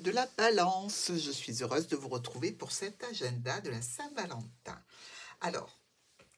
de la Balance. Je suis heureuse de vous retrouver pour cet agenda de la Saint-Valentin. Alors,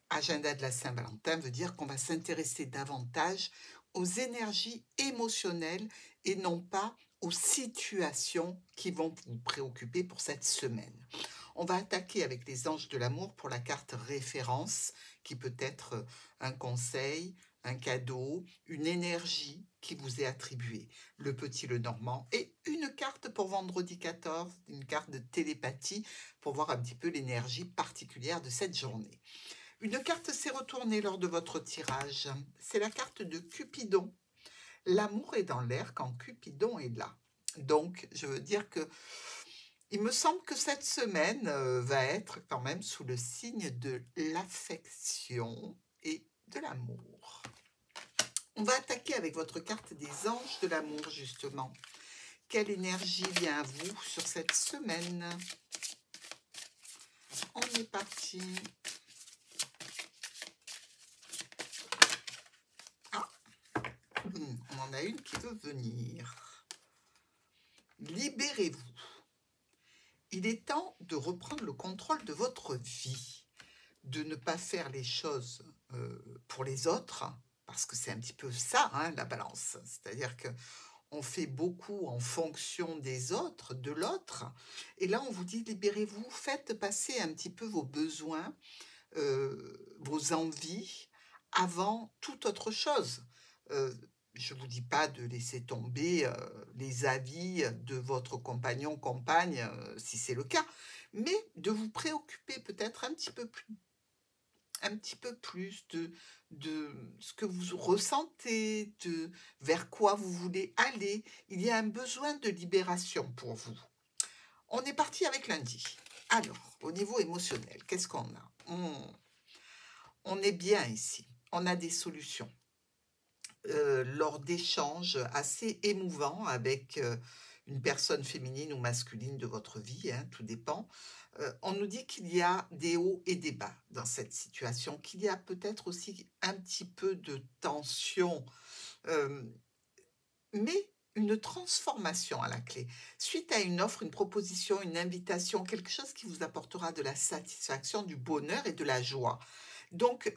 agenda de la Saint-Valentin veut dire qu'on va s'intéresser davantage aux énergies émotionnelles et non pas aux situations qui vont vous préoccuper pour cette semaine. On va attaquer avec les anges de l'amour pour la carte référence, qui peut être un conseil, un cadeau, une énergie qui vous est attribuée. Le petit le normand et une carte pour vendredi 14, une carte de télépathie pour voir un petit peu l'énergie particulière de cette journée. Une carte s'est retournée lors de votre tirage. C'est la carte de Cupidon. L'amour est dans l'air quand Cupidon est là. Donc, je veux dire que il me semble que cette semaine va être quand même sous le signe de l'affection et de l'amour. On va attaquer avec votre carte des anges de l'amour, justement. Quelle énergie vient à vous sur cette semaine? On est parti. Ah, on en a une qui veut venir. Libérez-vous. Il est temps de reprendre le contrôle de votre vie, de ne pas faire les choses pour les autres, parce que c'est un petit peu ça, hein, la balance. C'est-à-dire qu'on fait beaucoup en fonction des autres, de l'autre, et là on vous dit libérez-vous, faites passer un petit peu vos besoins, vos envies, avant toute autre chose. Je ne vous dis pas de laisser tomber les avis de votre compagnon, compagne, si c'est le cas, mais de vous préoccuper peut-être un petit peu plus de ce que vous ressentez, vers quoi vous voulez aller. Il y a un besoin de libération pour vous. On est parti avec lundi. Alors, au niveau émotionnel, qu'est-ce qu'on a? On est bien ici. On a des solutions. Lors d'échanges assez émouvants avec une personne féminine ou masculine de votre vie, hein, tout dépend, on nous dit qu'il y a des hauts et des bas dans cette situation, qu'il y a peut-être aussi un petit peu de tension, mais une transformation à la clé. Suite à une offre, une proposition, une invitation, quelque chose qui vous apportera de la satisfaction, du bonheur et de la joie. Donc,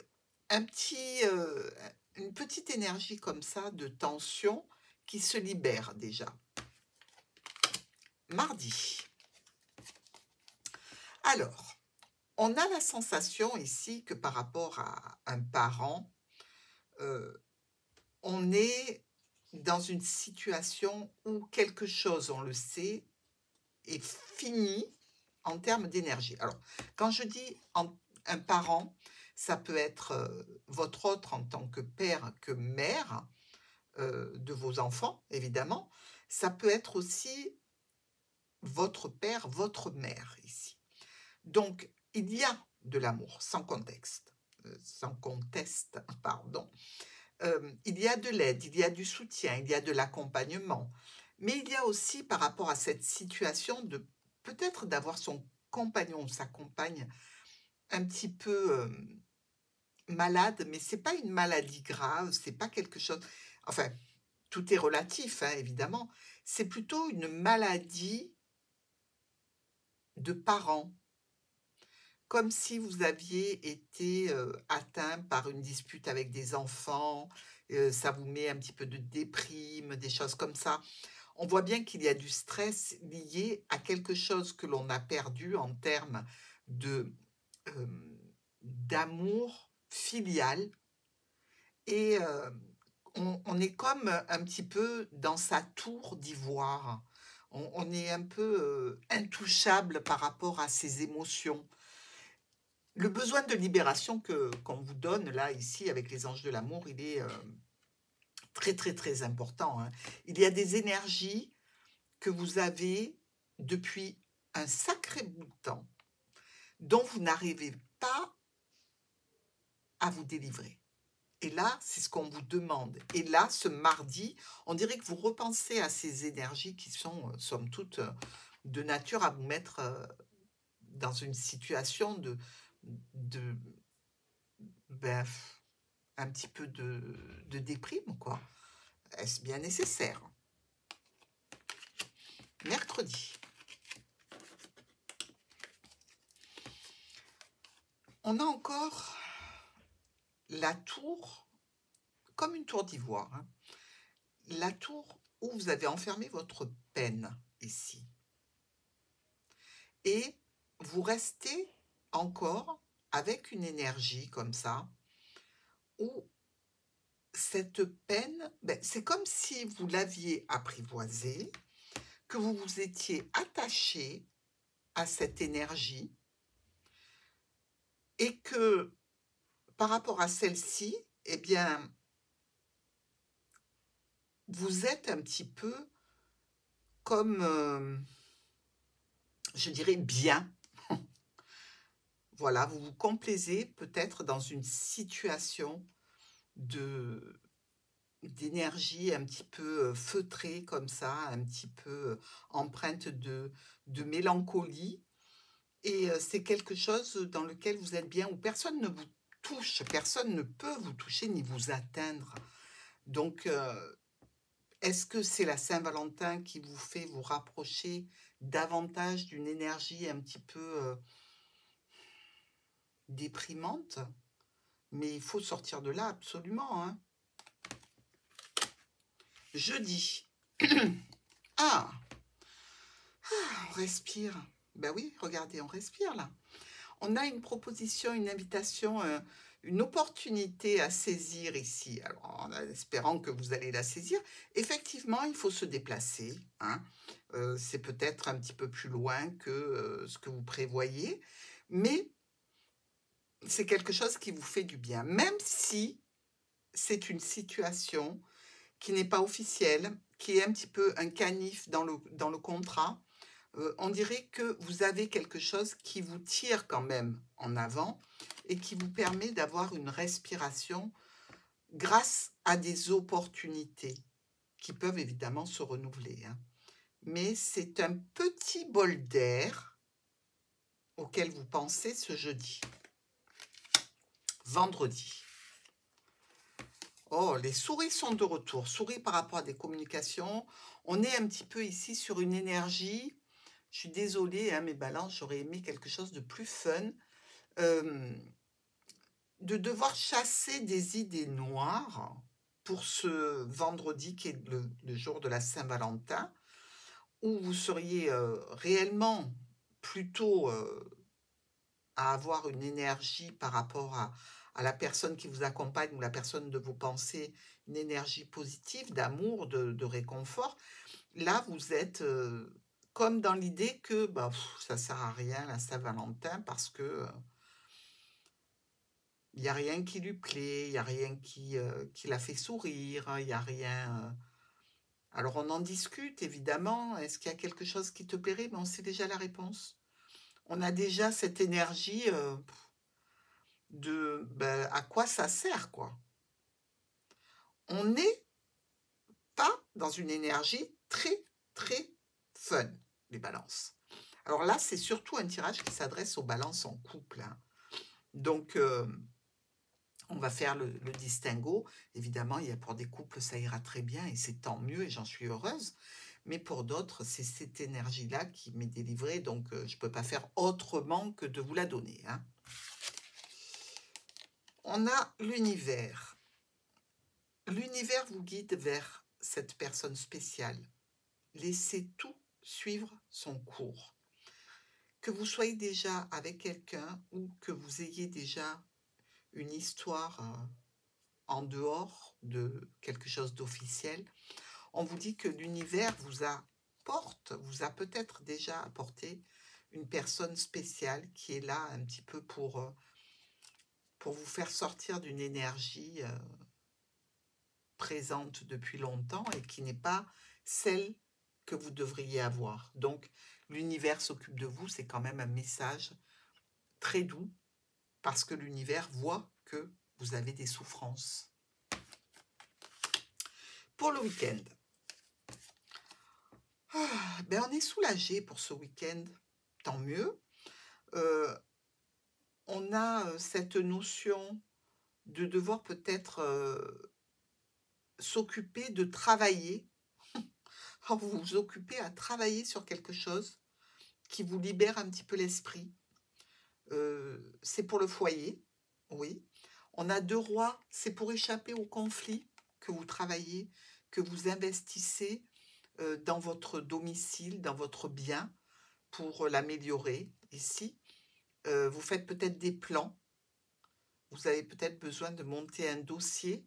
une petite énergie comme ça de tension qui se libère déjà. Mardi. Alors, on a la sensation ici que par rapport à un parent, on est dans une situation où quelque chose, on le sait, est fini en termes d'énergie. Alors, quand je dis un parent, ça peut être votre autre en tant que père, que mère de vos enfants, évidemment. Ça peut être aussi votre père, votre mère ici. Donc, il y a de l'amour, sans conteste, pardon. Il y a de l'aide, il y a du soutien, il y a de l'accompagnement. Mais il y a aussi, par rapport à cette situation, de peut-être d'avoir son compagnon ou sa compagne un petit peu malade, mais c'est pas une maladie grave, c'est pas quelque chose. Enfin, tout est relatif, hein, évidemment. C'est plutôt une maladie de parents, comme si vous aviez été atteint par une dispute avec des enfants, ça vous met un petit peu de déprime, des choses comme ça. On voit bien qu'il y a du stress lié à quelque chose que l'on a perdu en termes de d'amour filial et on est comme un petit peu dans sa tour d'ivoire. On est un peu intouchable par rapport à ses émotions. Le besoin de libération qu'on vous donne là, ici, avec les anges de l'amour, il est très, très, très important, hein. Il y a des énergies que vous avez depuis un sacré bout de temps, dont vous n'arrivez pas à vous délivrer. Et là, c'est ce qu'on vous demande. Et là, ce mardi, on dirait que vous repensez à ces énergies qui sont, somme toute, de nature à vous mettre dans une situation de ben, un petit peu de déprime, quoi. Est-ce bien nécessaire? mercredi. On a encore la tour, comme une tour d'ivoire, hein. La tour où vous avez enfermé votre peine ici. Et vous restez encore avec une énergie comme ça, où cette peine, c'est comme si vous l'aviez apprivoisée, que vous vous étiez attaché à cette énergie et que par rapport à celle-ci, eh bien, vous êtes un petit peu comme, je dirais, bien. Voilà, vous vous complaisez peut-être dans une situation de d'énergie un petit peu feutrée comme ça, un petit peu empreinte de mélancolie. Et c'est quelque chose dans lequel vous êtes bien, où personne ne vous touche, personne ne peut vous toucher ni vous atteindre. Donc, est-ce que c'est la Saint-Valentin qui vous fait vous rapprocher davantage d'une énergie un petit peu déprimante? Mais il faut sortir de là absolument, hein. Jeudi. Ah, on respire. Ben oui, regardez, on respire là. On a une proposition, une invitation, une opportunité à saisir ici. Alors, en espérant que vous allez la saisir. Effectivement, il faut se déplacer, hein. C'est peut-être un petit peu plus loin que ce que vous prévoyez, mais c'est quelque chose qui vous fait du bien, même si c'est une situation qui n'est pas officielle, qui est un petit peu un canif dans le contrat. On dirait que vous avez quelque chose qui vous tire quand même en avant et qui vous permet d'avoir une respiration grâce à des opportunités qui peuvent évidemment se renouveler, hein. Mais c'est un petit bol d'air auquel vous pensez ce jeudi. Vendredi. Oh, les souris sont de retour. Souris par rapport à des communications. On est un petit peu ici sur une énergie. Je suis désolée, hein, mes balances, j'aurais aimé quelque chose de plus fun. De devoir chasser des idées noires pour ce vendredi qui est le jour de la Saint-Valentin, où vous seriez réellement plutôt à avoir une énergie par rapport à la personne qui vous accompagne ou la personne de vos pensées, une énergie positive, d'amour, de réconfort. Là, vous êtes comme dans l'idée que ça ne sert à rien la Saint-Valentin parce que il n'y a rien qui lui plaît, il n'y a rien qui la fait sourire, il n'y a rien. Alors on en discute évidemment. Est-ce qu'il y a quelque chose qui te plairait? Mais on sait déjà la réponse. On a déjà cette énergie de à quoi ça sert, quoi. On n'est pas dans une énergie très, très fun, les balances. Alors là, c'est surtout un tirage qui s'adresse aux balances en couple, hein. Donc, on va faire le distinguo. Évidemment, il y a pour des couples, ça ira très bien et c'est tant mieux et j'en suis heureuse. Mais pour d'autres, c'est cette énergie-là qui m'est délivrée, donc je ne peux pas faire autrement que de vous la donner, hein. On a l'univers. L'univers vous guide vers cette personne spéciale. Laissez tout suivre son cours. Que vous soyez déjà avec quelqu'un ou que vous ayez déjà une histoire en dehors de quelque chose d'officiel, on vous dit que l'univers vous a peut-être déjà apporté une personne spéciale qui est là un petit peu pour vous faire sortir d'une énergie présente depuis longtemps et qui n'est pas celle que vous devriez avoir. Donc, l'univers s'occupe de vous, c'est quand même un message très doux parce que l'univers voit que vous avez des souffrances. Pour le week-end, on est soulagé pour ce week-end, tant mieux. On a cette notion de devoir peut-être s'occuper de travailler vous vous occupez à travailler sur quelque chose qui vous libère un petit peu l'esprit. C'est pour le foyer, oui. On a 2 rois, c'est pour échapper au conflit que vous travaillez, que vous investissez dans votre domicile, dans votre bien, pour l'améliorer. Ici, vous faites peut-être des plans, vous avez peut-être besoin de monter un dossier,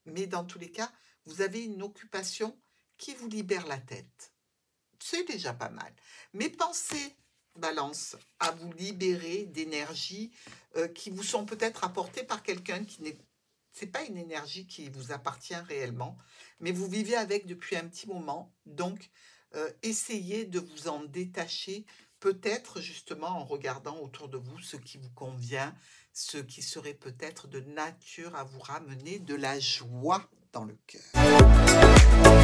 mais dans tous les cas, vous avez une occupation qui vous libère la tête. C'est déjà pas mal. Mais pensez, Balance, à vous libérer d'énergies qui vous sont peut-être apportées par quelqu'un qui n'est... C'est pas une énergie qui vous appartient réellement, mais vous vivez avec depuis un petit moment. Donc, essayez de vous en détacher, peut-être justement en regardant autour de vous ce qui vous convient, ce qui serait peut-être de nature à vous ramener de la joie dans le cœur.